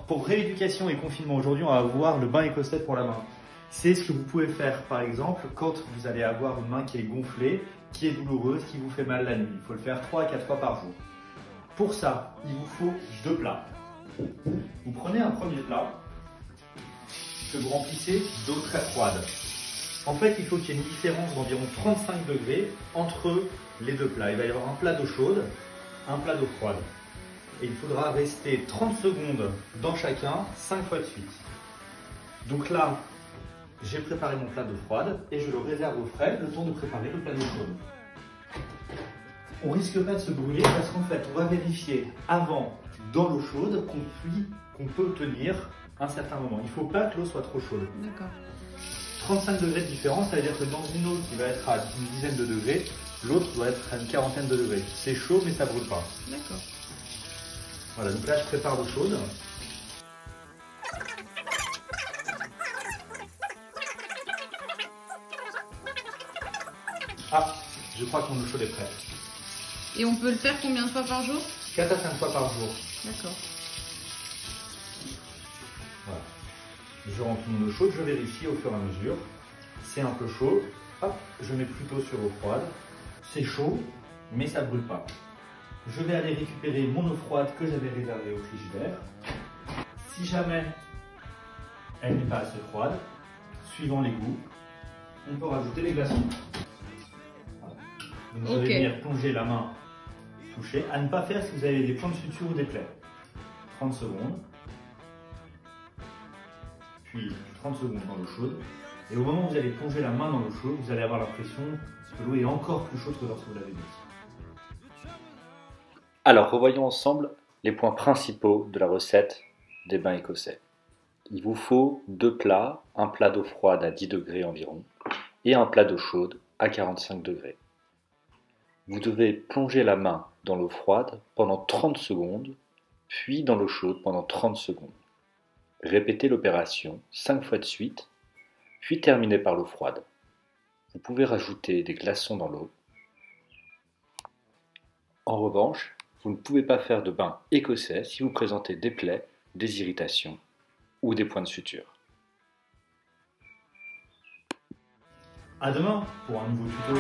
pour rééducation et confinement, aujourd'hui, on va voir le bain écossais pour la main. C'est ce que vous pouvez faire, par exemple, quand vous allez avoir une main qui est gonflée, qui est douloureuse, qui vous fait mal la nuit. Il faut le faire 3 à 4 fois par jour. Pour ça, il vous faut 2 plats. Vous prenez un premier plat que vous remplissez d'eau très froide. En fait, il faut qu'il y ait une différence d'environ 35 degrés entre les 2 plats. Il va y avoir un plat d'eau chaude, un plat d'eau froide. Et il faudra rester 30 secondes dans chacun, 5 fois de suite. Donc là, j'ai préparé mon plat d'eau froide et je le réserve au frais, le temps de préparer le plat d'eau chaude. On risque pas de se brûler parce qu'en fait, on va vérifier avant, dans l'eau chaude, qu'on peut tenir un certain moment. Il ne faut pas que l'eau soit trop chaude. D'accord. 35 degrés de différence, ça veut dire que dans une eau qui va être à une dizaine de degrés, l'autre doit être à une quarantaine de degrés. C'est chaud, mais ça ne brûle pas. D'accord. Voilà, donc là, je prépare l'eau chaude. Ah, je crois que mon eau chaude est prête. Et on peut le faire combien de fois par jour? 4 à 5 fois par jour. D'accord. Voilà. Je remplis mon eau chaude, je vérifie au fur et à mesure. C'est un peu chaud, hop, je mets plutôt sur eau froide. C'est chaud, mais ça ne brûle pas. Je vais aller récupérer mon eau froide que j'avais réservée au frigidaire. Si jamais elle n'est pas assez froide, suivant les goûts, on peut rajouter les glaçons. Voilà. Donc vous allez venir plonger la main touchée. À ne pas faire si vous avez des points de suture ou des plaies. 30 secondes. Puis 30 secondes dans l'eau chaude. Et au moment où vous allez plonger la main dans l'eau chaude, vous allez avoir l'impression que l'eau est encore plus chaude que lorsque vous l'avez mise. Alors, revoyons ensemble les points principaux de la recette des bains écossais. Il vous faut 2 plats, un plat d'eau froide à 10 degrés environ et un plat d'eau chaude à 45 degrés. Vous devez plonger la main dans l'eau froide pendant 30 secondes, puis dans l'eau chaude pendant 30 secondes. Répétez l'opération 5 fois de suite, puis terminez par l'eau froide. Vous pouvez rajouter des glaçons dans l'eau. En revanche, vous ne pouvez pas faire de bain écossais si vous présentez des plaies, des irritations ou des points de suture. À demain pour un nouveau tuto.